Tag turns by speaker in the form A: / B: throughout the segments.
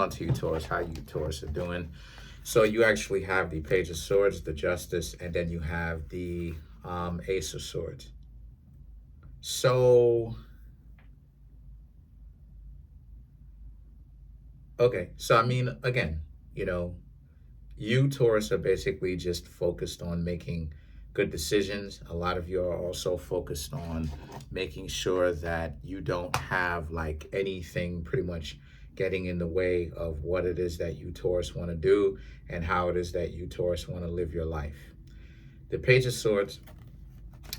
A: On to you, Taurus. How you, Taurus, are doing? So you actually have the Page of Swords, the Justice, and then you have the Ace of Swords. So, okay. So, I mean, again, you know, you, Taurus, are basically just focused on making good decisions. A lot of you are also focused on making sure that you don't have like anything pretty much getting in the way of what it is that you, Taurus, want to do and how it is that you, Taurus, want to live your life. The Page of Swords,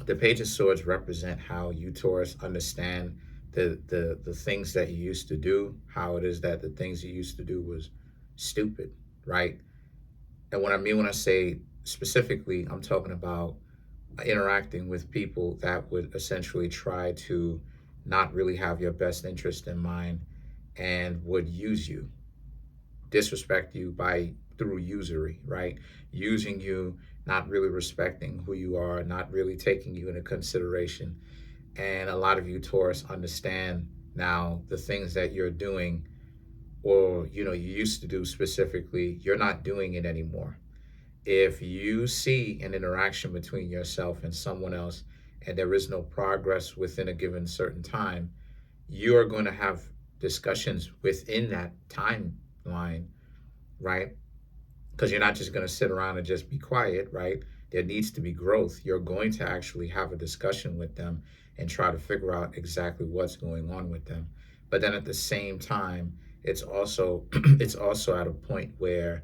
A: the Page of Swords represent how you, Taurus, understand the things that you used to do, how it is that the things you used to do was stupid, right? And what I mean when I say specifically, I'm talking about interacting with people that would essentially try to not really have your best interest in mind and would use you, disrespect you by through usury, right? Using you, not really respecting who you are, not really taking you into consideration. And a lot of you, Taurus, understand now the things that you're doing or you used to do specifically, you're not doing it anymore. If you see an interaction between yourself and someone else and there is no progress within a given certain time, you are going to have discussions within that timeline, right? Because you're not just going to sit around and just be quiet, right? There needs to be growth. You're going to actually have a discussion with them and try to figure out exactly what's going on with them. But then at the same time, it's also it's also at a point where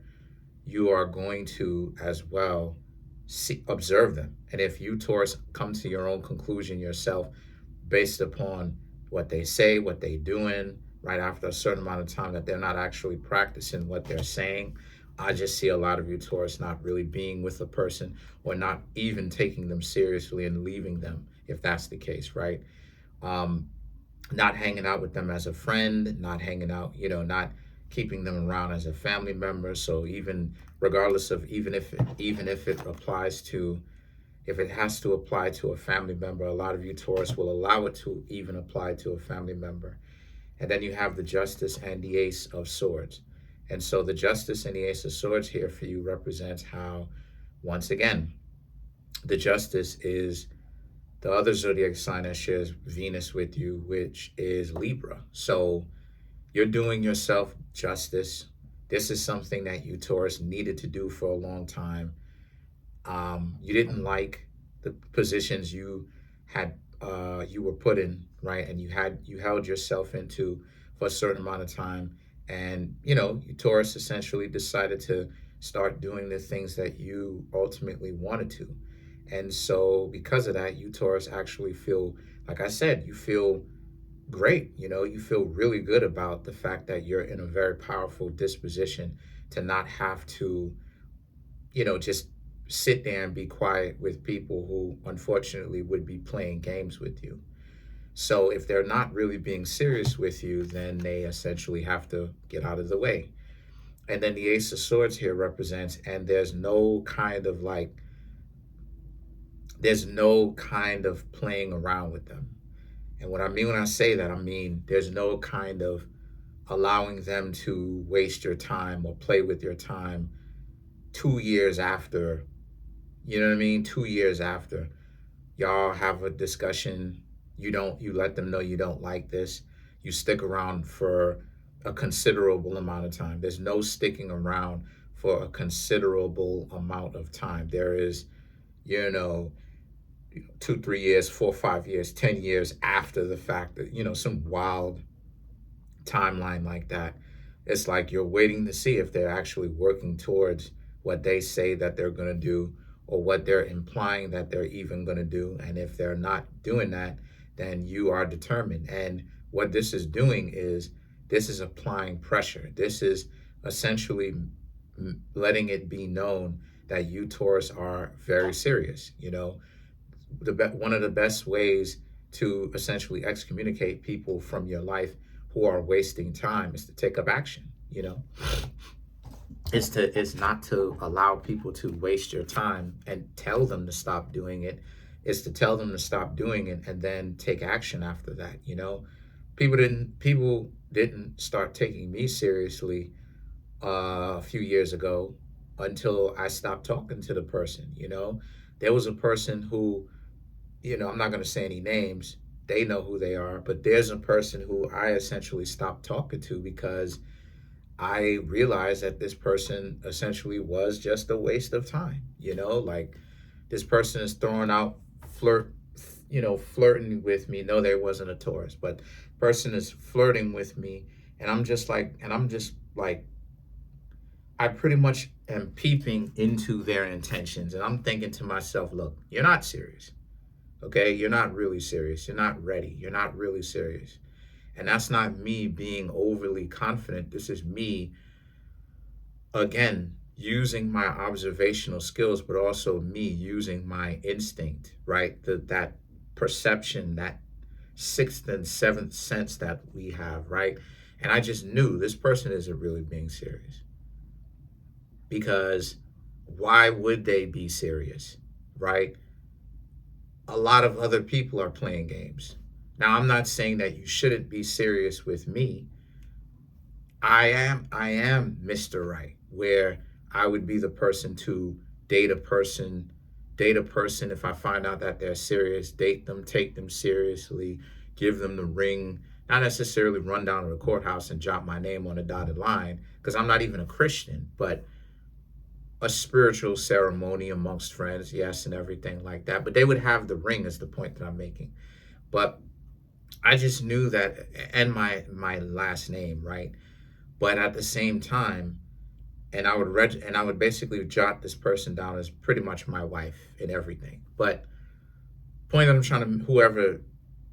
A: you are going to as well observe them. And if you, Taurus, come to your own conclusion yourself based upon what they say, what they're doing, right after a certain amount of time that they're not actually practicing what they're saying, I just see a lot of you, Taurus, not really being with a person or not even taking them seriously and leaving them, if that's the case, right? Um, Not hanging out with them as a friend, not hanging out, not keeping them around as a family member. So even regardless of even if it applies to if it has to apply to a family member, a lot of you, Taurus, will allow it to even apply to a family member. And then you have the Justice and the Ace of Swords. And so the Justice and the Ace of Swords here for you represents how, once again, the Justice is the other zodiac sign that shares Venus with you, which is Libra. So you're doing yourself justice. This is something that you, Taurus, needed to do for a long time. You didn't like the positions you were put in, right? And you held yourself into for a certain amount of time. And you, Taurus, essentially decided to start doing the things that you ultimately wanted to. And so because of that, you, Taurus, actually feel, like I said, you feel great. You feel really good about the fact that you're in a very powerful disposition to not have to, just sit there and be quiet with people who unfortunately would be playing games with you. So if they're not really being serious with you, then they essentially have to get out of the way. And then the Ace of Swords here represents, and there's no kind of playing around with them. And what I mean when I say that, I mean there's no kind of allowing them to waste your time or play with your time 2 years after, 2 years after y'all have a discussion, you let them know you don't like this, you stick around for a considerable amount of time. There's no sticking around for a considerable amount of time. There is, you know, 2, 3 years, 4, 5 years, 10 years after the fact that, some wild timeline like that. It's like you're waiting to see if they're actually working towards what they say that they're going to do or what they're implying that they're even going to do. And if they're not doing that, then you are determined. And what this is doing is this is applying pressure. This is essentially letting it be known that you, Taurus, are very serious. One of the best ways to essentially excommunicate people from your life who are wasting time is to take up action. It's not to allow people to waste your time and tell them to stop doing it. It's to tell them to stop doing it and then take action after that. People didn't start taking me seriously a few years ago until I stopped talking to the person. There was a person who, I'm not going to say any names. They know who they are, but there's a person who I essentially stopped talking to because I realized that this person essentially was just a waste of time. Like this person is throwing out flirting with me. No, there wasn't a Taurus, but person is flirting with me, and I'm just like, I pretty much am peeping into their intentions, and I'm thinking to myself, look, you're not serious. Okay, you're not really serious. You're not ready. You're not really serious. And that's not me being overly confident. This is me, again, using my observational skills, but also me using my instinct, right? That perception, that sixth and seventh sense that we have, right? And I just knew this person isn't really being serious, because why would they be serious, right? A lot of other people are playing games. Now, I'm not saying that you shouldn't be serious with me. I am Mr. Right, where I would be the person to date a person, if I find out that they're serious, date them, take them seriously, give them the ring, not necessarily run down to the courthouse and drop my name on a dotted line, because I'm not even a Christian, but a spiritual ceremony amongst friends, yes, and everything like that. But they would have the ring, is the point that I'm making. But I just knew that, and my last name, right? But at the same time, and I would basically jot this person down as pretty much my wife and everything. But point that I'm trying to, whoever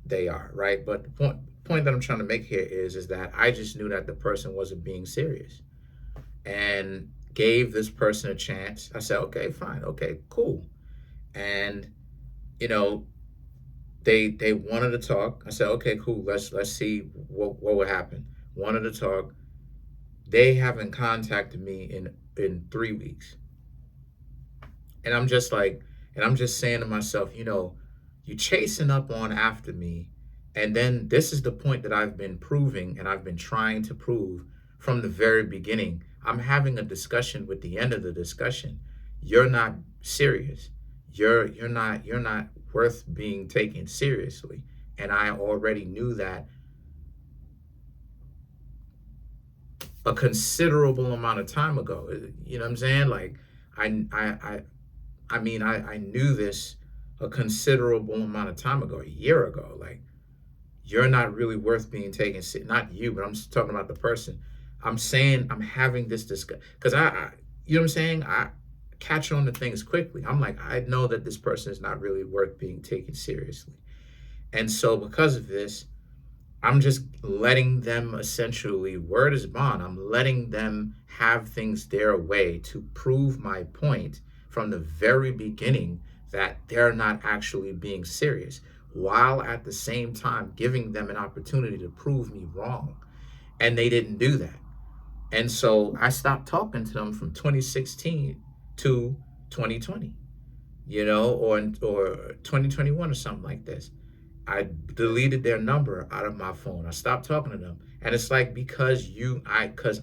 A: they are, right? But the point that I'm trying to make here is that I just knew that the person wasn't being serious, and gave this person a chance. I said, okay, fine, okay, cool. And you know, they wanted to talk. I said, okay, cool. Let's see what would happen. Wanted to talk. They haven't contacted me in 3 weeks, and I'm just saying to myself, you chasing up on after me, and then this is the point that I've been proving, and I've been trying to prove from the very beginning. I'm having a discussion. With the end of the discussion, you're not serious. You're not worth being taken seriously. And I already knew that a considerable amount of time ago. You know what I'm saying? Like I knew this a considerable amount of time ago, a year ago. Like, you're not really worth being taken. Not you, but I'm just talking about the person. I'm saying I'm having this discussion because you know what I'm saying? I catch on to things quickly. I'm like, I know that this person is not really worth being taken seriously. And so because of this, I'm just letting them, essentially, word is bond. I'm letting them have things their way to prove my point from the very beginning that they're not actually being serious, while at the same time giving them an opportunity to prove me wrong. And they didn't do that. And so I stopped talking to them from 2016 to 2020, or 2021 or something like this. I deleted their number out of my phone. I stopped talking to them. And it's like, because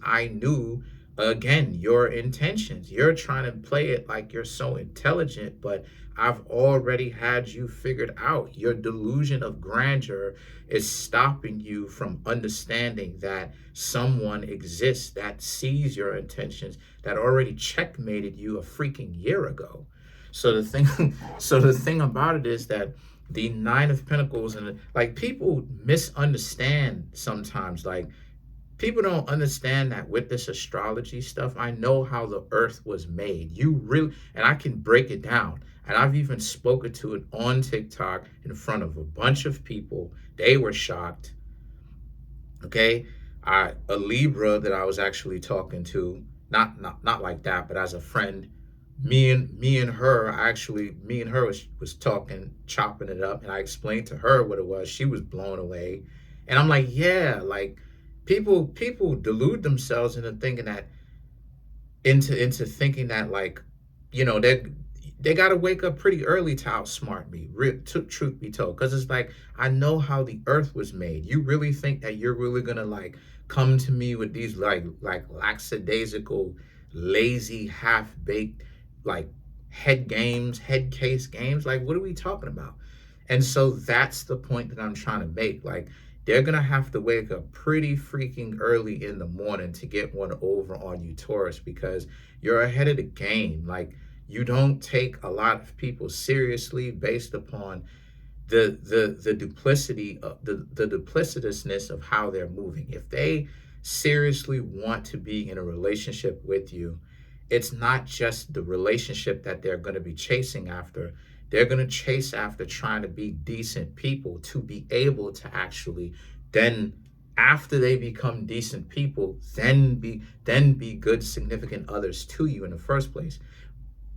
A: I knew, again, your intentions. You're trying to play it like you're so intelligent, but I've already had you figured out. Your delusion of grandeur is stopping you from understanding that someone exists that sees your intentions, that already checkmated you a freaking year ago. So the thing about it is that the Nine of Pentacles, and like, people misunderstand sometimes. Like, people don't understand that with this astrology stuff, I know how the earth was made. And I can break it down. And I've even spoken to it on TikTok in front of a bunch of people. They were shocked. Okay. A Libra that I was actually talking to, not like that, but as a friend, me and her was talking, chopping it up, and I explained to her what it was. She was blown away. And I'm like, yeah, like, people delude themselves into thinking that, like, they got to wake up pretty early to outsmart me, truth be told. Because it's like, I know how the earth was made. You really think that you're really going to like come to me with these like lackadaisical, lazy, half-baked, like head case games? Like, what are we talking about? And so that's the point that I'm trying to make. Like, they're going to have to wake up pretty freaking early in the morning to get one over on you, Taurus, because you're ahead of the game. Like, you don't take a lot of people seriously based upon the duplicity of the duplicitousness of how they're moving. If they seriously want to be in a relationship with you, it's not just the relationship that they're going to be chasing after. They're going to chase after trying to be decent people to be able to actually then, after they become decent people, then be good significant others to you in the first place.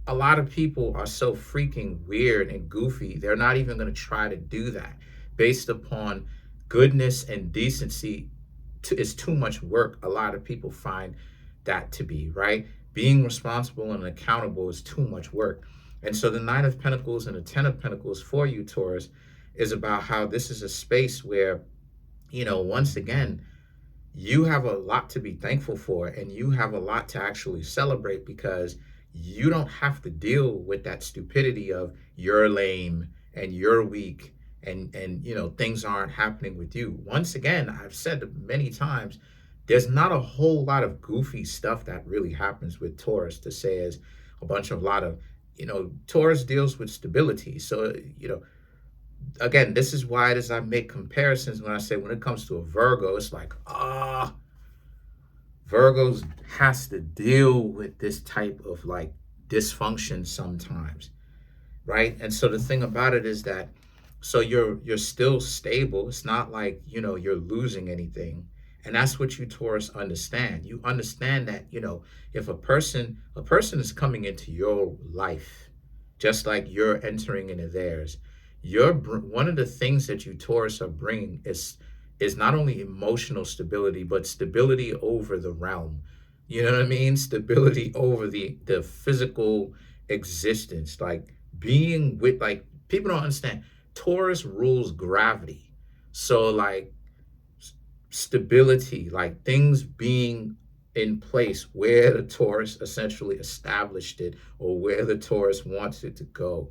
A: A lot of people are so freaking weird and goofy, they're not even going to try to do that based upon goodness and decency. It's too much work. A lot of people find that to be, right? Being responsible and accountable is too much work. And so the Nine of Pentacles and the Ten of Pentacles for you, Taurus, is about how this is a space where, once again, you have a lot to be thankful for, and you have a lot to actually celebrate, because you don't have to deal with that stupidity of you're lame and you're weak, and things aren't happening with you. Once again, I've said many times, there's not a whole lot of goofy stuff that really happens with Taurus to say as a lot of, Taurus deals with stability. So, again, this is why I make comparisons when I say, when it comes to a Virgo, it's like, Virgos has to deal with this type of like dysfunction sometimes, right? And so the thing about it is that, so you're still stable. It's not like, you're losing anything. And that's what you Taurus understand. You understand that, if a person is coming into your life, just like you're entering into theirs, one of the things that you Taurus are bringing is not only emotional stability, but stability over the realm. You know what I mean? Stability over the physical existence. Like, being with, like, people don't understand. Taurus rules gravity. So like stability, like things being in place where the Taurus essentially established it, or where the Taurus wants it to go.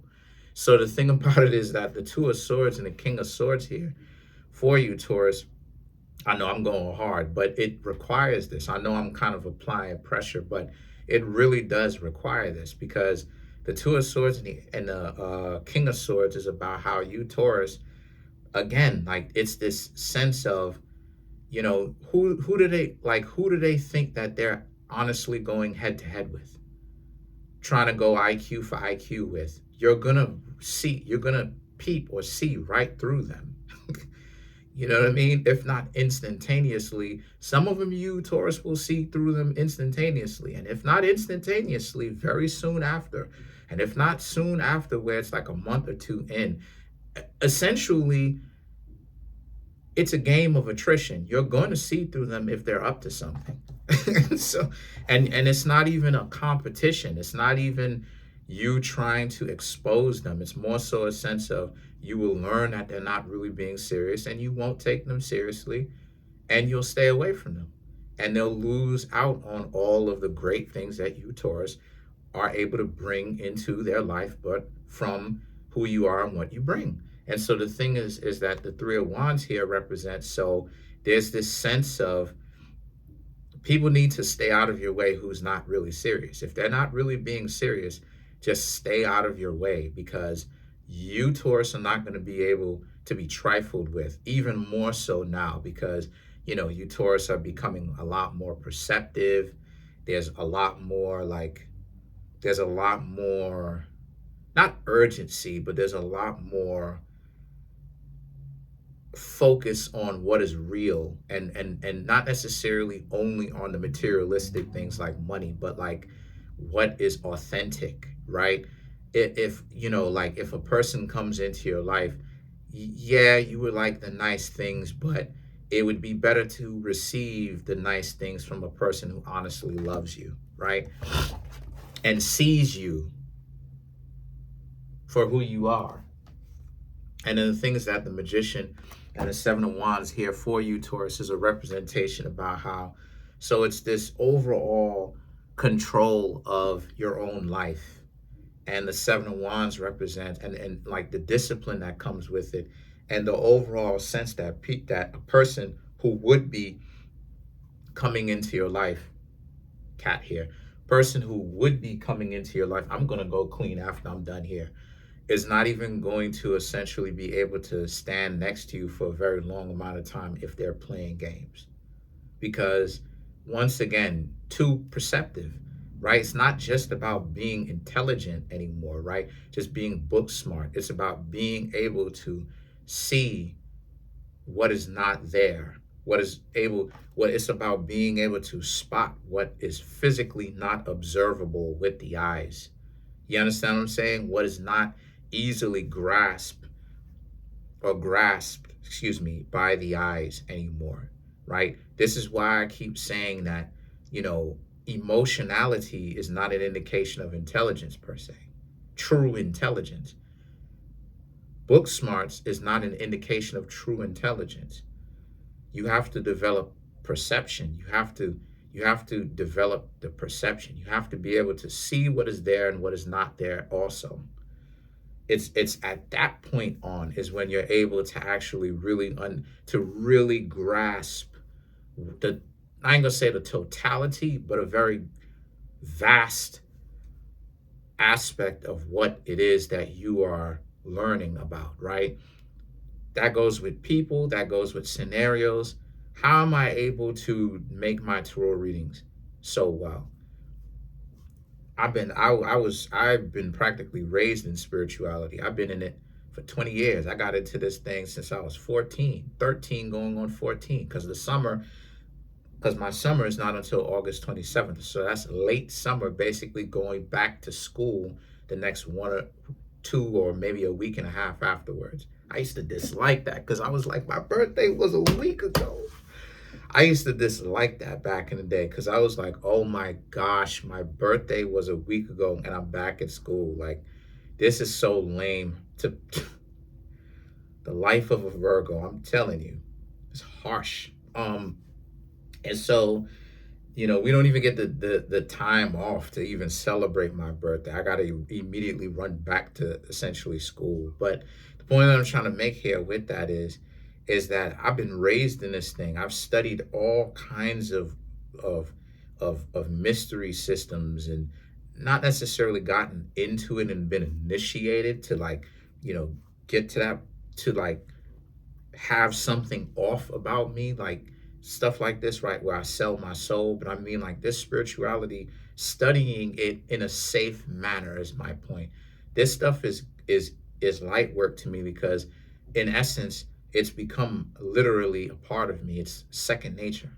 A: So the thing about it is that the Two of Swords and the King of Swords here for you, Taurus, I know I'm going hard, but it requires this. I know I'm kind of applying pressure, but it really does require this, because the Two of Swords and the King of Swords is about how you, Taurus, again, like, it's this sense of, who do they think that they're honestly going head to head with, trying to go IQ for IQ with? You're gonna peep or see right through them. You know what I mean? If not instantaneously, some of them you, Taurus, will see through them instantaneously. And if not instantaneously, very soon after. And if not soon after, where it's like a month or two in, essentially, it's a game of attrition. You're going to see through them if they're up to something. So, and it's not even a competition. It's not even you trying to expose them. It's more so a sense of, you will learn that they're not really being serious, and you won't take them seriously, and you'll stay away from them. And they'll lose out on all of the great things that you, Taurus, are able to bring into their life, but from who you are and what you bring. And so the thing is that the Three of Wands here represents, so there's this sense of, people need to stay out of your way who's not really serious. If they're not really being serious, just stay out of your way, because you, Taurus, are not going to be able to be trifled with, even more so now, because, you, Taurus, are becoming a lot more perceptive. There's a lot more, not urgency, but there's a lot more focus on what is real, and not necessarily only on the materialistic things like money, but like what is authentic, right? If if a person comes into your life, yeah, you would like the nice things, but it would be better to receive the nice things from a person who honestly loves you, right? And sees you for who you are. And then the things that the magician and the seven of wands here for you, Taurus, is a representation about how, so it's this overall control of your own life. And the seven of wands represents, and like the discipline that comes with it, and the overall sense that that a person who would be coming into your life, cat here, person who would be coming into your life, I'm gonna go clean after I'm done here, is not even going to essentially be able to stand next to you for a very long amount of time if they're playing games. Because once again, too perceptive, right? It's not just about being intelligent anymore, right? Just being book smart. It's about being able to see what is not there. What it's about being able to spot what is physically not observable with the eyes. You understand what I'm saying? What is not easily grasped, by the eyes anymore, right? This is why I keep saying that, emotionality is not an indication of intelligence per se. True intelligence. Book smarts is not an indication of true intelligence. You have to develop perception. You have to develop the perception. You have to be able to see what is there and what is not there also. It's at that point on is when you're able to actually really grasp the, I ain't gonna say the totality, but a very vast aspect of what it is that you are learning about, right? That goes with people, that goes with scenarios. How am I able to make my tarot readings so well? I've been practically raised in spirituality. I've been in it for 20 years. I got into this thing since I was 14, 13 going on 14, because my summer is not until August 27th. So that's late summer, basically going back to school the next 1 or 2 or maybe a week and a half afterwards. I used to dislike that because I was like, my birthday was a week ago. I used to dislike that back in the day because I was like, oh my gosh, my birthday was a week ago and I'm back at school. Like, this is so lame. To the life of a Virgo, I'm telling you, it's harsh. And so, we don't even get the time off to even celebrate my birthday. I got to immediately run back to essentially school. But the point that I'm trying to make here with that is that I've been raised in this thing. I've studied all kinds of mystery systems and not necessarily gotten into it and been initiated to get to that, to have something off about me, like stuff like this, right? Where I sell my soul. But I mean, like, this spirituality, studying it in a safe manner is my point. This stuff is light work to me because in essence, it's become literally a part of me. It's second nature.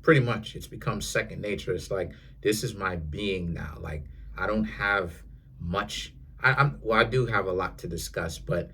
A: Pretty much, it's become second nature. It's like, this is my being now. Like, I don't have much. I do have a lot to discuss, but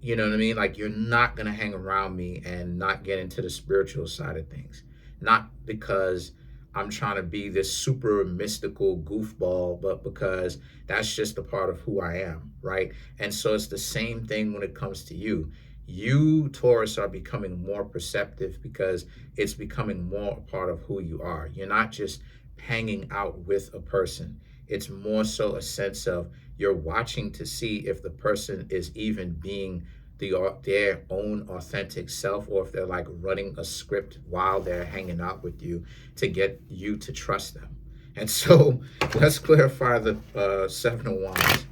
A: you know what I mean? Like, you're not going to hang around me and not get into the spiritual side of things. Not because I'm trying to be this super mystical goofball, but because that's just a part of who I am, right? And so it's the same thing when it comes to you. You, Taurus, are becoming more perceptive because it's becoming more a part of who you are. You're not just hanging out with a person. It's more so a sense of you're watching to see if the person is even being their own authentic self, or if they're like running a script while they're hanging out with you to get you to trust them. And so let's clarify the Seven of Wands.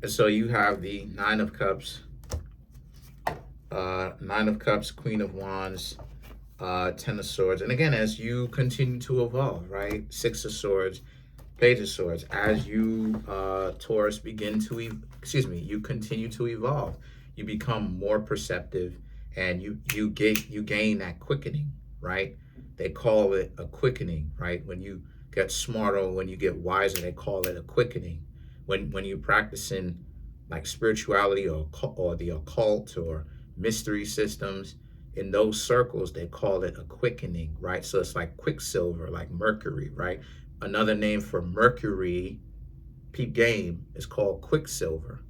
A: And so you have the Nine of Cups, Queen of Wands, Ten of Swords. And again, as you continue to evolve, right? Six of Swords, Page of Swords. As you, Taurus, you continue to evolve. You become more perceptive, and you gain that quickening, right? They call it a quickening, right? When you get smarter, when you get wiser, they call it a quickening. When you're practicing like spirituality or the occult or mystery systems, in those circles, they call it a quickening, right? So it's like quicksilver, like mercury, right? Another name for mercury, peep game, is called quicksilver.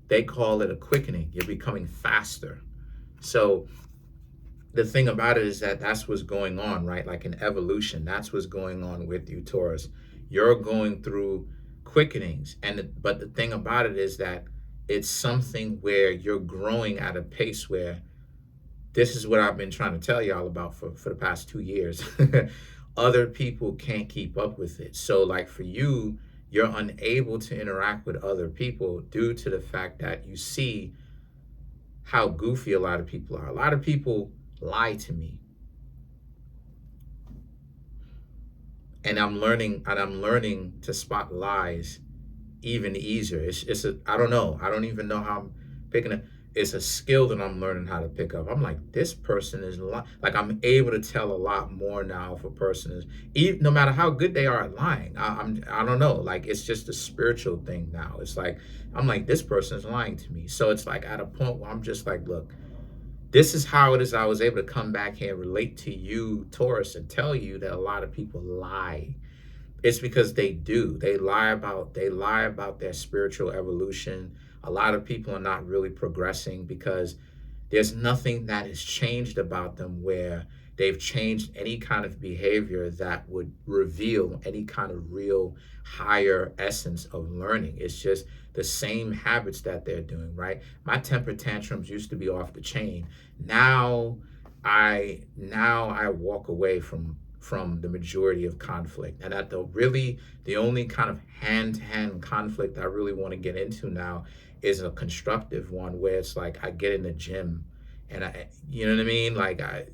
A: They call it a quickening. You're becoming faster. So the thing about it is that that's what's going on, right? Like in evolution, that's what's going on with you, Taurus. You're going through quickenings, but the thing about it is that it's something where you're growing at a pace where this is what I've been trying to tell y'all about for the past 2 years. Other people can't keep up with it. So, like for you, you're unable to interact with other people due to the fact that you see how goofy a lot of people are. A lot of people lie to me, and I'm learning to spot lies even easier. It's a, I don't know. I don't even know how I'm picking it. It's a skill that I'm learning how to pick up. I'm like, this person is like, I'm able to tell a lot more now if a person is, even no matter how good they are at lying. I don't know. Like, it's just a spiritual thing now. It's like, I'm like, this person is lying to me. So it's like at a point where I'm just like, look, this is how it is. I was able to come back here and relate to you, Taurus, and tell you that a lot of people lie. It's because they do. They lie about their spiritual evolution. A lot of people are not really progressing because there's nothing that has changed about them where they've changed any kind of behavior that would reveal any kind of real higher essence of learning. It's just the same habits that they're doing, right? My temper tantrums used to be off the chain. Now I walk away from the majority of conflict. And at the only kind of hand-to-hand conflict I really want to get into now is a constructive one where it's like I get in the gym and you know what I mean? Like I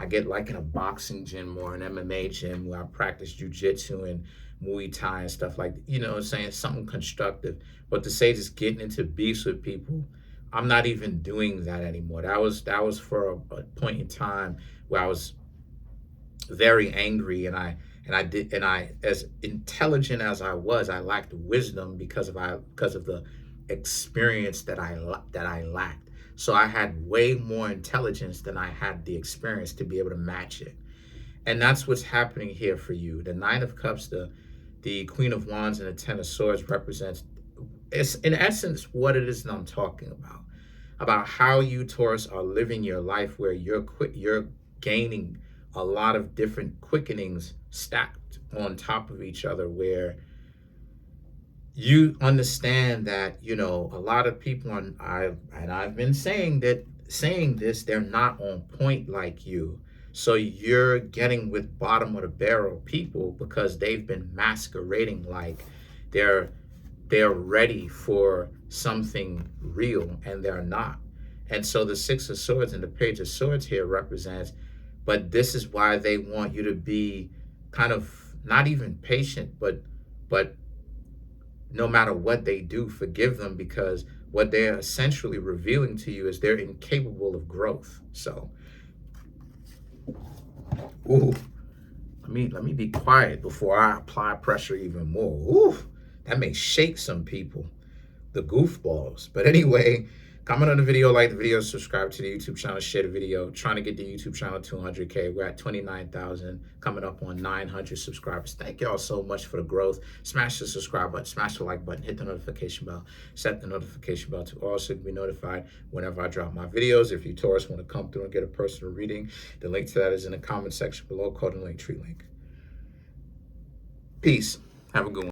A: get like in a boxing gym or an MMA gym where I practice jujitsu and Muay Thai and stuff like, you know what I'm saying? Something constructive. But to say just getting into beefs with people, I'm not even doing that anymore. That was for a point in time where I was very angry, and I as intelligent as I was, I lacked wisdom because of the experience that I lacked. So I had way more intelligence than I had the experience to be able to match it. And that's what's happening here for you. The Nine of Cups, the Queen of Wands, and the Ten of Swords represents, it's in essence what it is that I'm talking about how you, Taurus, are living your life where you're gaining a lot of different quickenings stacked on top of each other, where you understand that a lot of people I've been saying this, they're not on point like you. So you're getting with bottom of the barrel people because they've been masquerading like they're they're ready for something real, and they're not. And so the Six of Swords and the Page of Swords here represents, but this is why they want you to be kind of not even patient, but no matter what they do, forgive them, because what they're essentially revealing to you is they're incapable of growth. So, ooh, let me be quiet before I apply pressure even more. Ooh, that may shake some people, the goofballs. But anyway, comment on the video, like the video, subscribe to the YouTube channel, share the video. Trying to get the YouTube channel 200K. We're at 29,000, coming up on 900 subscribers. Thank y'all so much for the growth. Smash the subscribe button, smash the like button, hit the notification bell, set the notification bell to all so you can be notified whenever I drop my videos. If you Taurus want to come through and get a personal reading, the link to that is in the comment section below, code and link, tree link. Peace. Have a good one.